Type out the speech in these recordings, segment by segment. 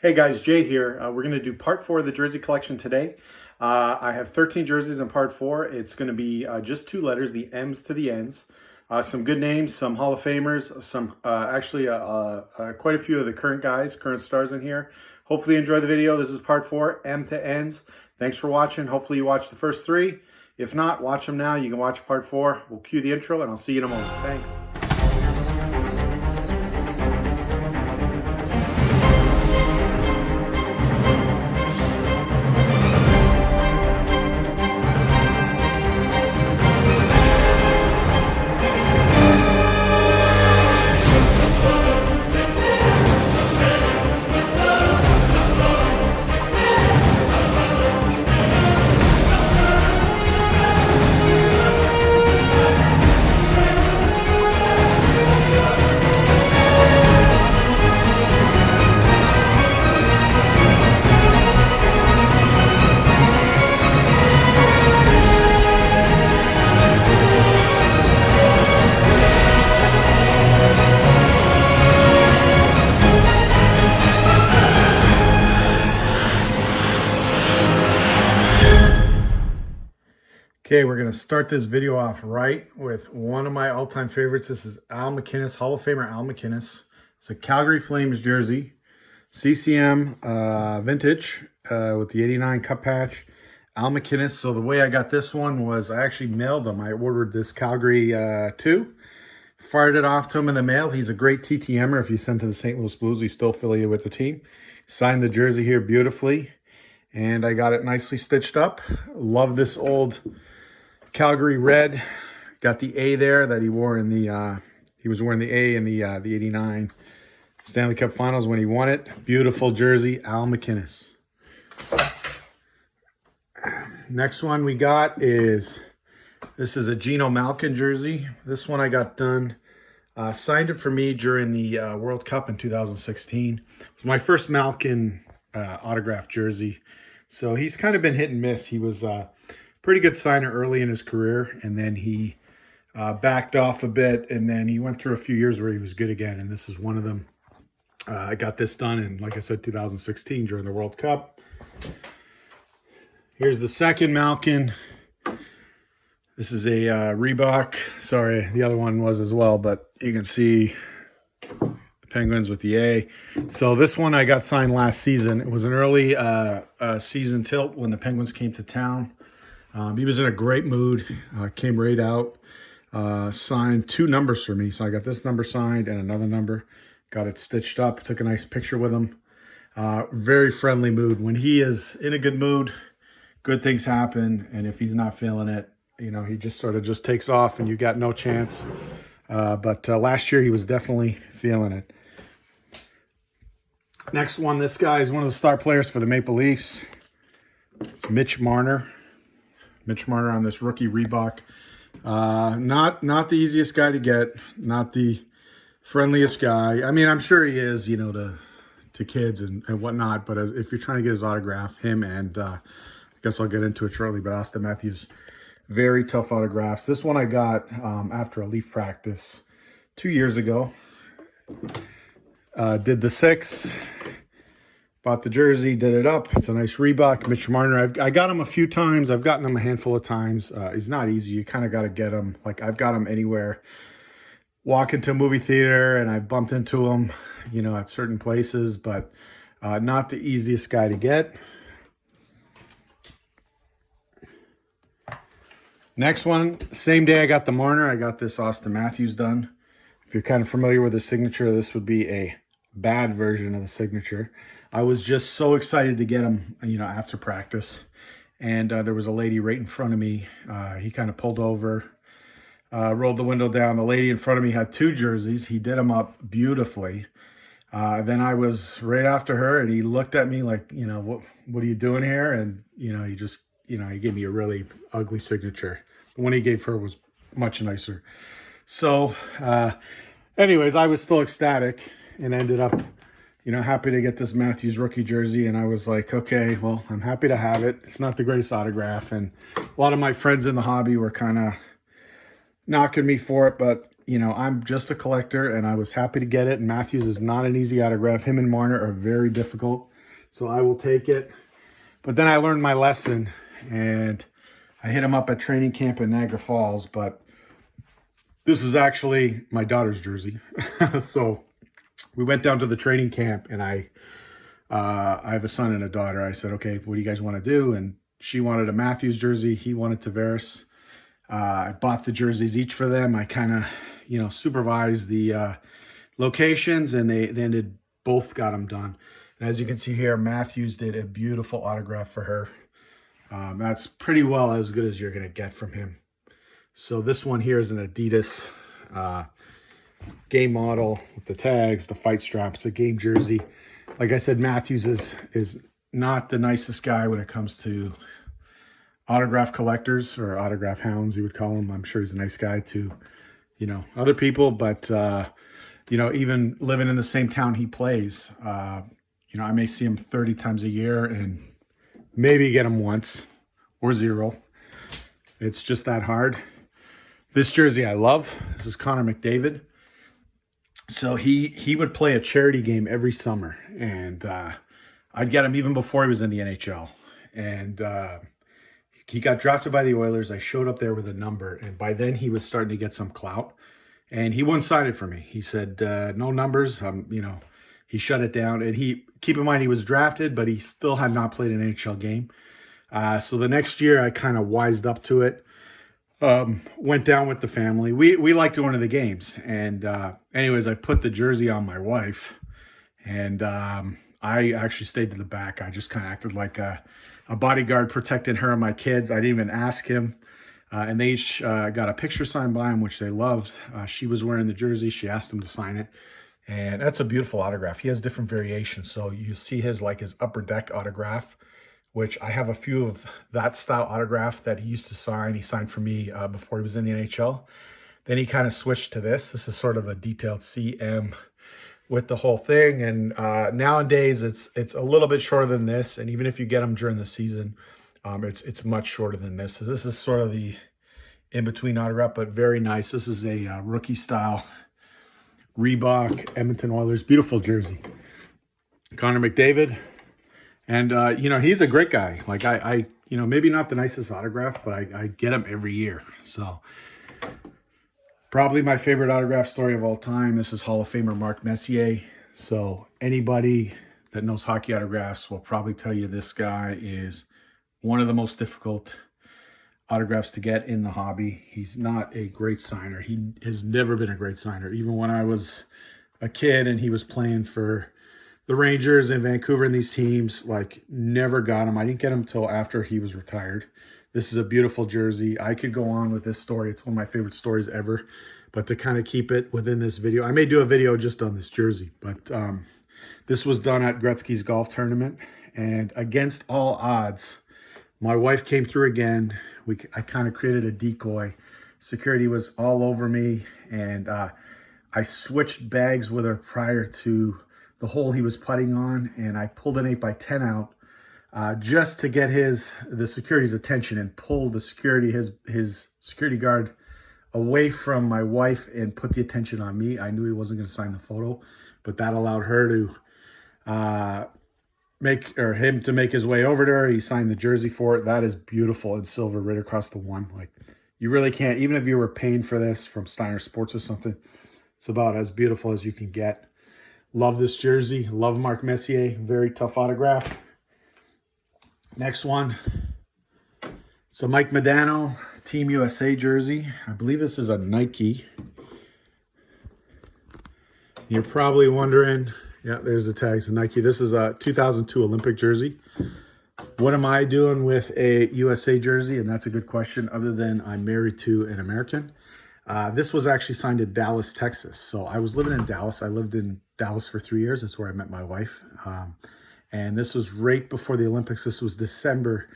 Hey guys, Jay here. We're going to do part 4 of the jersey collection today. I have 13 jerseys in part 4. It's going to be just 2 letters, the M's to the N's. Some good names, some Hall of Famers, some quite a few of the current stars in here. Hopefully you enjoy the video. This is part 4, M to N's. Thanks for watching. Hopefully you watched the first 3. If not, watch them now. You can watch part 4. We'll cue the intro and I'll see you in a moment. Thanks. Okay, we're going to start this video off right with one of my all-time favorites. This is Al MacInnis, Hall of Famer Al MacInnis. It's a Calgary Flames jersey, CCM vintage with the 89 cup patch. Al MacInnis. So the way I got this one was I actually mailed him. I ordered this Calgary 2, fired it off to him in the mail. He's a great TTMer. If you send to the St. Louis Blues, he's still affiliated with the team. Signed the jersey here beautifully, and I got it nicely stitched up. Love this old Calgary red. Got the A there that he wore in the he was wearing the A in the 89 Stanley Cup Finals when he won it. Beautiful jersey, Al MacInnis. Next one we got is, this is a Geno Malkin jersey. This one I got done, signed it for me during the World Cup in 2016. It was my first Malkin autographed jersey. So he's kind of been hit and miss. He was pretty good signer early in his career, and then he backed off a bit, and then he went through a few years where he was good again, and this is one of them. I got this done in, like I said, 2016 during the World Cup. Here's the second Malkin. This is a Reebok. Sorry, the other one was as well, but you can see the Penguins with the A. So this one I got signed last season. It was an early season tilt when the Penguins came to town. He was in a great mood, came right out, signed 2 numbers for me. So I got this number signed and another number, got it stitched up, took a nice picture with him. Very friendly mood. When he is in a good mood, good things happen. And if he's not feeling it, you know, he just sort of just takes off and you got no chance. But last year he was definitely feeling it. Next one, this guy is one of the star players for the Maple Leafs. It's Mitch Marner. Mitch Marner on this rookie Reebok. Not the easiest guy to get, not the friendliest guy. I mean, I'm sure he is, you know, to kids and whatnot, but if you're trying to get his autograph, him and I guess I'll get into it shortly, but Auston Matthews, very tough autographs. This one I got after a Leaf practice 2 years ago. Did the 6. Bought the jersey, did it up. It's a nice Reebok. Mitch Marner, I got him a few times. I've gotten him a handful of times. He's not easy. You kind of got to get him. Like, I've got him anywhere. Walk into a movie theater, and I bumped into him, you know, at certain places, but not the easiest guy to get. Next one, same day I got the Marner, I got this Auston Matthews done. If you're kind of familiar with the signature, this would be a bad version of the signature. I was just so excited to get him, you know, after practice. And there was a lady right in front of me. He kind of pulled over, rolled the window down. The lady in front of me had 2 jerseys. He did them up beautifully. Then I was right after her, and he looked at me like, you know, what are you doing here? And, you know, he just, you know, he gave me a really ugly signature. The one he gave her was much nicer. So, anyways, I was still ecstatic and ended up, you know, happy to get this Matthews rookie jersey. And I was like, okay, well, I'm happy to have it. It's not the greatest autograph. And a lot of my friends in the hobby were kind of knocking me for it. But, you know, I'm just a collector, and I was happy to get it. And Matthews is not an easy autograph. Him and Marner are very difficult. So I will take it. But then I learned my lesson, and I hit him up at training camp in Niagara Falls. But this is actually my daughter's jersey. So we went down to the training camp, and I have a son and a daughter. I said, okay, what do you guys want to do? And she wanted a Matthews jersey. He wanted Tavares. I bought the jerseys each for them. I kind of, you know, supervised the locations, and they both got them done. And as you can see here, Matthews did a beautiful autograph for her. That's pretty well as good as you're going to get from him. So this one here is an Adidas game model with the tags, the fight strap. It's a game jersey. Like I said, Matthews is not the nicest guy when it comes to autograph collectors, or autograph hounds, you would call him. I'm sure he's a nice guy to, you know, other people, but, you know, even living in the same town he plays, you know, I may see him 30 times a year and maybe get him once or zero. It's just that hard. This jersey I love. This is Connor Mcdavid. So he would play a charity game every summer, and I'd get him even before he was in the NHL. And he got drafted by the Oilers. I showed up there with a number, and by then he was starting to get some clout. And he one-sided for me. He said, no numbers. You know, he shut it down. And keep in mind, he was drafted, but he still had not played an NHL game. So the next year, I kind of wised up to it. Went down with the family. We liked going to the games. And anyways, I put the jersey on my wife. And I actually stayed to the back. I just kind of acted like a bodyguard protecting her and my kids. I didn't even ask him. And they each got a picture signed by him, which they loved. She was wearing the jersey. She asked him to sign it. And that's a beautiful autograph. He has different variations. So you see his upper deck autograph, which I have a few of that style autograph that he used to sign. He signed for me before he was in the NHL. Then he kind of switched to this. This is sort of a detailed CM with the whole thing. And nowadays it's a little bit shorter than this. And even if you get them during the season, it's much shorter than this. So this is sort of the in-between autograph, but very nice. This is a rookie style Reebok Edmonton Oilers. Beautiful jersey. Connor McDavid. And, you know, he's a great guy. Like, I you know, maybe not the nicest autograph, but I get him every year. So, probably my favorite autograph story of all time. This is Hall of Famer Mark Messier. So, anybody that knows hockey autographs will probably tell you this guy is one of the most difficult autographs to get in the hobby. He's not a great signer. He has never been a great signer. Even when I was a kid and he was playing for the Rangers and Vancouver and these teams, like, never got him. I didn't get him until after he was retired. This is a beautiful jersey. I could go on with this story. It's one of my favorite stories ever. But to kind of keep it within this video, I may do a video just on this jersey. But this was done at Gretzky's golf tournament. And against all odds, my wife came through again. I kind of created a decoy. Security was all over me. And I switched bags with her prior to the hole he was putting on, and I pulled an 8x10 out just to get the security's attention and pull the security, his security guard, away from my wife and put the attention on me. I knew he wasn't going to sign the photo, but that allowed her to him to make his way over to her. He signed the jersey for it. That is beautiful in silver right across the one. Like, you really can't, even if you were paying for this from Steiner Sports or something, it's about as beautiful as you can get. Love this jersey. Love Mark Messier. Very tough autograph. Next one. It's a Mike Modano Team USA jersey. I believe this is a Nike. You're probably wondering, yeah, there's the tags of Nike. This is a 2002 Olympic jersey. What am I doing with a USA jersey? And that's a good question, other than I'm married to an American. This was actually signed in Dallas, Texas. So I was living in Dallas. I lived in Dallas for 3 years. That's where I met my wife. And this was right before the Olympics. This was December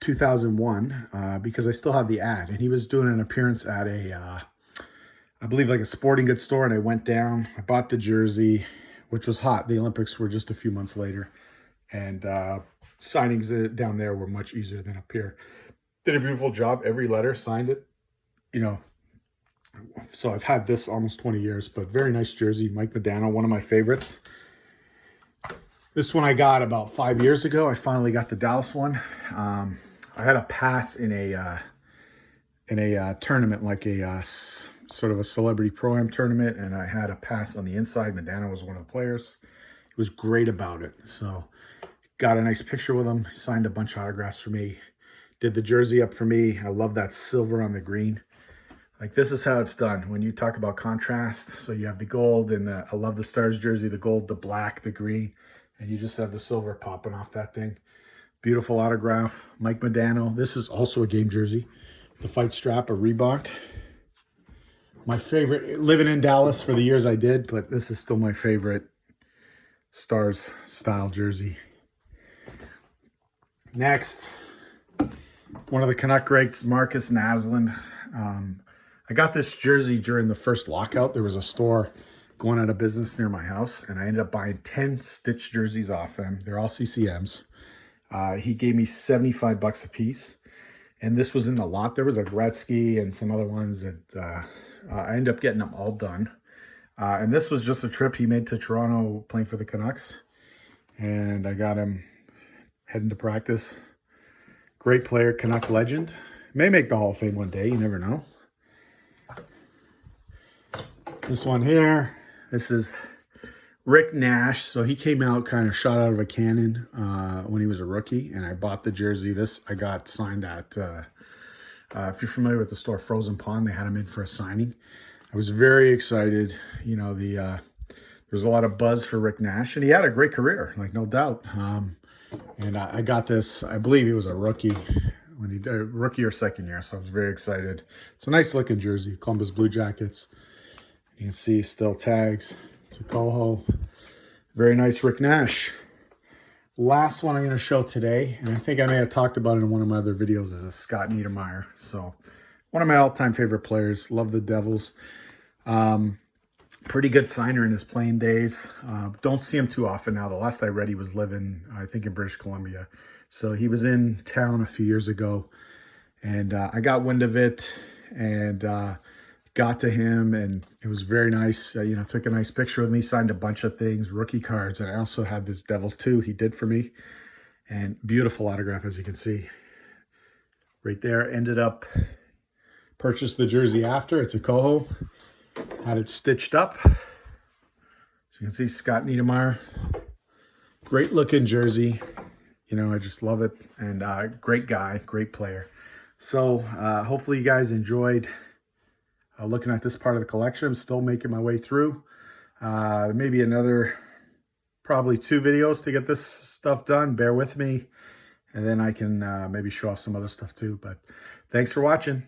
2001, because I still had the ad. And he was doing an appearance at I believe like a sporting goods store. And I went down. I bought the jersey, which was hot. The Olympics were just a few months later. And signings down there were much easier than up here. Did a beautiful job. Every letter, signed it. You know, so I've had this almost 20 years, but very nice jersey. Mike Modano, one of my favorites. This one I got about 5 years ago. I finally got the Dallas one. I had a pass in a tournament, like a sort of a celebrity pro-am tournament, and I had a pass on the inside. Modano was one of the players. He was great about it. So got a nice picture with him. He signed a bunch of autographs for me. Did the jersey up for me. I love that silver on the green. Like, this is how it's done. When you talk about contrast, so you have the gold and I love the Stars jersey, the gold, the black, the green, and you just have the silver popping off that thing. Beautiful autograph. Mike Modano. This is also a game jersey. The fight strap, a Reebok. My favorite, living in Dallas for the years I did, but this is still my favorite Stars style jersey. Next, one of the Canuck greats, Markus Nslund. I got this jersey during the first lockout. There was a store going out of business near my house, and I ended up buying 10 Stitch jerseys off them. They're all CCMs. He gave me $75 a piece, and this was in the lot. There was a Gretzky and some other ones that I ended up getting them all done. And this was just a trip he made to Toronto playing for the Canucks, and I got him heading to practice. Great player, Canuck legend. May make the Hall of Fame one day, you never know. This one here, this is Rick Nash. So he came out kind of shot out of a cannon when he was a rookie, and I bought the jersey. This I got signed at, if you're familiar with the store Frozen Pond, they had him in for a signing. I was very excited. You know, there was a lot of buzz for Rick Nash, and he had a great career, like, no doubt. And I got this, I believe he was a rookie when he did rookie or second year, so I was very excited. It's a nice looking jersey, Columbus Blue Jackets. You can see still tags. It's a Coho. Very nice Rick Nash. Last one I'm going to show today, and I think I may have talked about it in one of my other videos, is a Scott Niedermayer. So one of my all-time favorite players. Love the Devils. Pretty good signer in his playing days. Don't see him too often now. The last I read, he was living, I think, in British Columbia. So he was in town a few years ago, and I got wind of it and got to him, and it was very nice. You know, took a nice picture with me, signed a bunch of things, rookie cards, and I also had this Devils 2 he did for me. And beautiful autograph, as you can see. Right there. Ended up, purchased the jersey after. It's a Coho. Had it stitched up. So you can see Scott Niedermayer. Great looking jersey. You know, I just love it. And great guy, great player. So hopefully you guys enjoyed looking at this part of the collection. I'm still making my way through. Maybe another, probably 2 videos to get this stuff done. Bear with me. And then I can maybe show off some other stuff too. But thanks for watching.